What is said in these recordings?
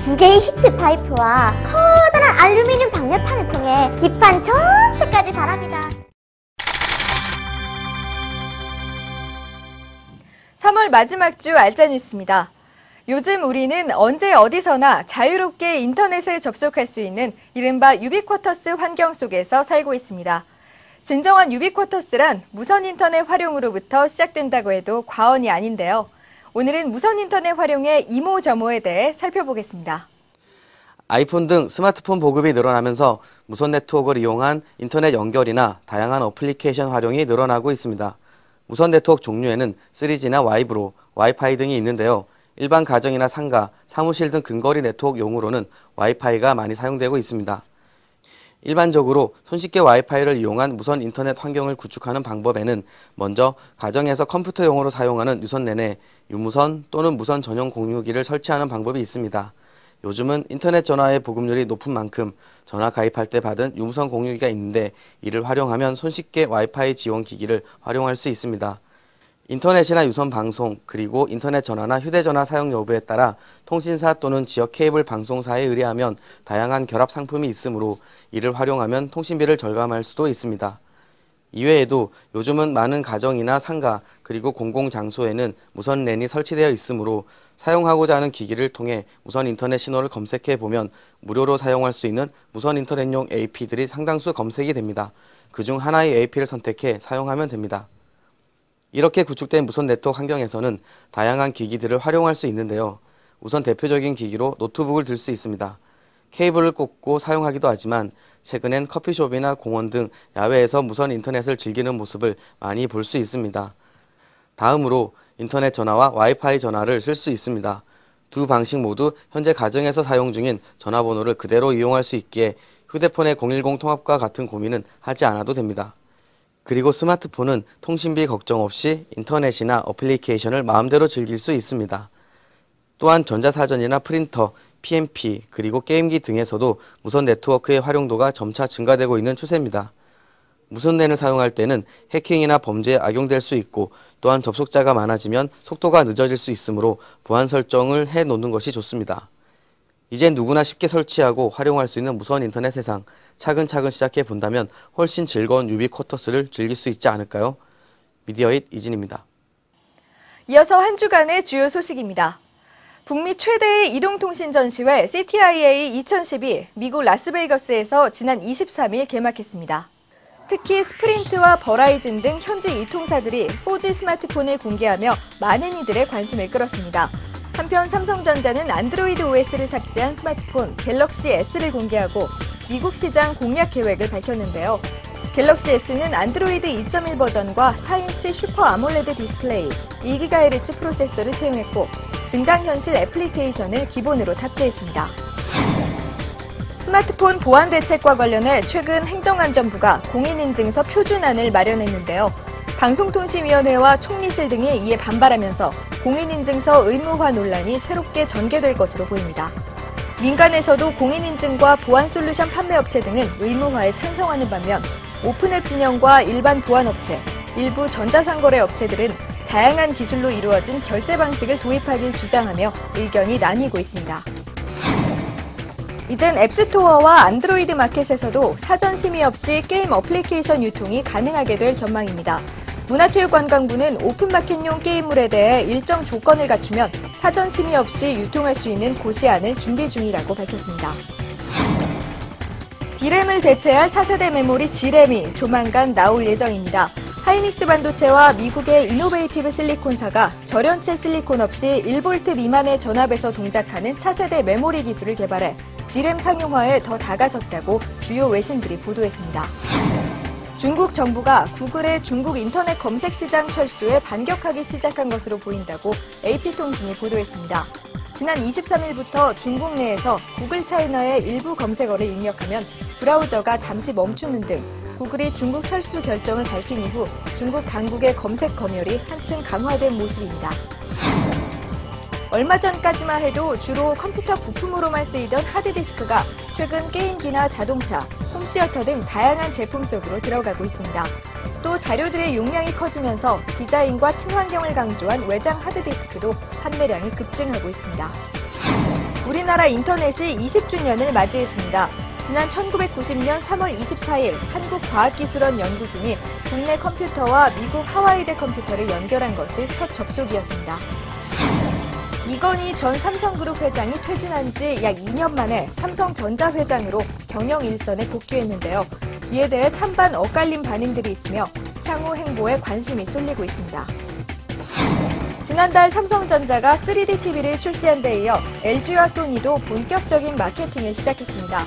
두 개의 히트 파이프와 커다란 알루미늄 방열판을 통해 기판 전체까지 달합니다. 3월 마지막 주 알짜 뉴스입니다. 요즘 우리는 언제 어디서나 자유롭게 인터넷에 접속할 수 있는 이른바 유비쿼터스 환경 속에서 살고 있습니다. 진정한 유비쿼터스란 무선 인터넷 활용으로부터 시작된다고 해도 과언이 아닌데요. 오늘은 무선 인터넷 활용의 이모저모에 대해 살펴보겠습니다. 아이폰 등 스마트폰 보급이 늘어나면서 무선 네트워크를 이용한 인터넷 연결이나 다양한 어플리케이션 활용이 늘어나고 있습니다. 무선 네트워크 종류에는 3G나 와이브로, 와이파이 등이 있는데요. 일반 가정이나 상가, 사무실 등 근거리 네트워크용으로는 와이파이가 많이 사용되고 있습니다. 일반적으로 손쉽게 와이파이를 이용한 무선 인터넷 환경을 구축하는 방법에는 먼저 가정에서 컴퓨터용으로 사용하는 유선 내내 유무선 또는 무선 전용 공유기를 설치하는 방법이 있습니다. 요즘은 인터넷 전화의 보급률이 높은 만큼 전화 가입할 때 받은 유무선 공유기가 있는데 이를 활용하면 손쉽게 와이파이 지원 기기를 활용할 수 있습니다. 인터넷이나 유선 방송, 그리고 인터넷 전화나 휴대전화 사용 여부에 따라 통신사 또는 지역 케이블 방송사에 의뢰하면 다양한 결합 상품이 있으므로 이를 활용하면 통신비를 절감할 수도 있습니다. 이외에도 요즘은 많은 가정이나 상가, 그리고 공공장소에는 무선 랜이 설치되어 있으므로 사용하고자 하는 기기를 통해 무선 인터넷 신호를 검색해 보면 무료로 사용할 수 있는 무선 인터넷용 AP들이 상당수 검색이 됩니다. 그중 하나의 AP를 선택해 사용하면 됩니다. 이렇게 구축된 무선 네트워크 환경에서는 다양한 기기들을 활용할 수 있는데요. 우선 대표적인 기기로 노트북을 들 수 있습니다. 케이블을 꽂고 사용하기도 하지만 최근엔 커피숍이나 공원 등 야외에서 무선 인터넷을 즐기는 모습을 많이 볼 수 있습니다. 다음으로 인터넷 전화와 와이파이 전화를 쓸 수 있습니다. 두 방식 모두 현재 가정에서 사용 중인 전화번호를 그대로 이용할 수 있기에 휴대폰의 010 통합과 같은 고민은 하지 않아도 됩니다. 그리고 스마트폰은 통신비 걱정 없이 인터넷이나 어플리케이션을 마음대로 즐길 수 있습니다. 또한 전자사전이나 프린터, PMP, 그리고 게임기 등에서도 무선 네트워크의 활용도가 점차 증가되고 있는 추세입니다. 무선 랜을 사용할 때는 해킹이나 범죄에 악용될 수 있고 또한 접속자가 많아지면 속도가 늦어질 수 있으므로 보안 설정을 해놓는 것이 좋습니다. 이제 누구나 쉽게 설치하고 활용할 수 있는 무선 인터넷 세상, 차근차근 시작해 본다면 훨씬 즐거운 유비쿼터스를 즐길 수 있지 않을까요? 미디어잇 이진입니다. 이어서 한 주간의 주요 소식입니다. 북미 최대의 이동통신 전시회 CTIA 2012 미국 라스베이거스에서 지난 23일 개막했습니다. 특히 스프린트와 버라이즌 등 현지 이통사들이 4G 스마트폰을 공개하며 많은 이들의 관심을 끌었습니다. 한편 삼성전자는 안드로이드 OS를 탑재한 스마트폰 갤럭시 S를 공개하고 미국 시장 공략 계획을 밝혔는데요. 갤럭시 S는 안드로이드 2.1 버전과 4인치 슈퍼 아몰레드 디스플레이, 2GHz 프로세서를 채용했고 증강현실 애플리케이션을 기본으로 탑재했습니다. 스마트폰 보안 대책과 관련해 최근 행정안전부가 공인인증서 표준안을 마련했는데요. 방송통신위원회와 총리실 등이 이에 반발하면서 공인인증서 의무화 논란이 새롭게 전개될 것으로 보입니다. 민간에서도 공인인증과 보안 솔루션 판매업체 등은 의무화에 찬성하는 반면 오픈앱 진영과 일반 보안업체, 일부 전자상거래 업체들은 다양한 기술로 이루어진 결제 방식을 도입하길 주장하며 의견이 나뉘고 있습니다. 이젠 앱스토어와 안드로이드 마켓에서도 사전 심의 없이 게임 어플리케이션 유통이 가능하게 될 전망입니다. 문화체육관광부는 오픈마켓용 게임물에 대해 일정 조건을 갖추면 사전 심의 없이 유통할 수 있는 고시안을 준비 중이라고 밝혔습니다. D램을 대체할 차세대 메모리 G램이 조만간 나올 예정입니다. 하이닉스 반도체와 미국의 이노베이티브 실리콘사가 절연체 실리콘 없이 1V 미만의 전압에서 동작하는 차세대 메모리 기술을 개발해 D램 상용화에 더 다가섰다고 주요 외신들이 보도했습니다. 중국 정부가 구글의 중국 인터넷 검색 시장 철수에 반격하기 시작한 것으로 보인다고 AP통신이 보도했습니다. 지난 23일부터 중국 내에서 구글 차이나의 일부 검색어를 입력하면 브라우저가 잠시 멈추는 등 구글이 중국 철수 결정을 밝힌 이후 중국 당국의 검색 검열이 한층 강화된 모습입니다. 얼마 전까지만 해도 주로 컴퓨터 부품으로만 쓰이던 하드디스크가 최근 게임기나 자동차, 홈시어터 등 다양한 제품 속으로 들어가고 있습니다. 또 자료들의 용량이 커지면서 디자인과 친환경을 강조한 외장 하드디스크도 판매량이 급증하고 있습니다. 우리나라 인터넷이 20주년을 맞이했습니다. 지난 1990년 3월 24일 한국과학기술원 연구진이 국내 컴퓨터와 미국 하와이대 컴퓨터를 연결한 것이 첫 접촉이었습니다. 이건희 전 삼성그룹 회장이 퇴진한 지 약 2년 만에 삼성전자 회장으로 경영 일선에 복귀했는데요. 이에 대해 찬반 엇갈린 반응들이 있으며 향후 행보에 관심이 쏠리고 있습니다. 지난달 삼성전자가 3D TV를 출시한 데 이어 LG와 소니도 본격적인 마케팅을 시작했습니다.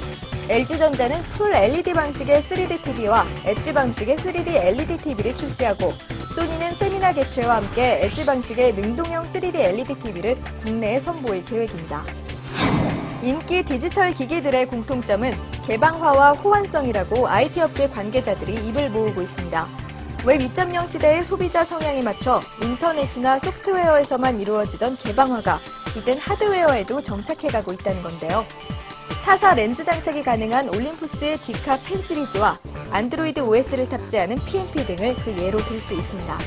LG전자는 풀 LED 방식의 3D TV와 엣지 방식의 3D LED TV를 출시하고 소니는 세미나 개최와 함께 엣지 방식의 능동형 3D LED TV를 국내에 선보일 계획입니다. 인기 디지털 기기들의 공통점은 개방화와 호환성이라고 IT 업계 관계자들이 입을 모으고 있습니다. 웹 2.0 시대의 소비자 성향에 맞춰 인터넷이나 소프트웨어에서만 이루어지던 개방화가 이젠 하드웨어에도 정착해가고 있다는 건데요. 타사 렌즈 장착이 가능한 올림푸스의 디카 펜 시리즈와 안드로이드 OS를 탑재하는 PMP 등을 그 예로 들 수 있습니다.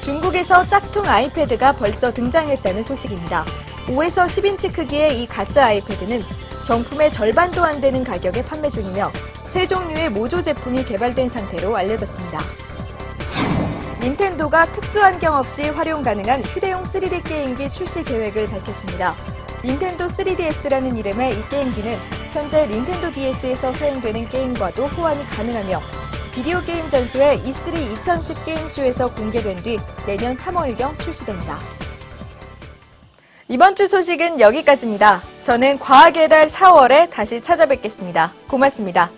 중국에서 짝퉁 아이패드가 벌써 등장했다는 소식입니다. 5에서 10인치 크기의 이 가짜 아이패드는 정품의 절반도 안 되는 가격에 판매 중이며 세 종류의 모조 제품이 개발된 상태로 알려졌습니다. 닌텐도가 특수 안경 없이 활용 가능한 휴대용 3D 게임기 출시 계획을 밝혔습니다. 닌텐도 3DS라는 이름의 이 게임기는 현재 닌텐도 DS에서 사용되는 게임과도 호환이 가능하며 비디오 게임 전시회 E3 2010 게임쇼에서 공개된 뒤 내년 3월경 출시됩니다. 이번 주 소식은 여기까지입니다. 저는 과학의 달 4월에 다시 찾아뵙겠습니다. 고맙습니다.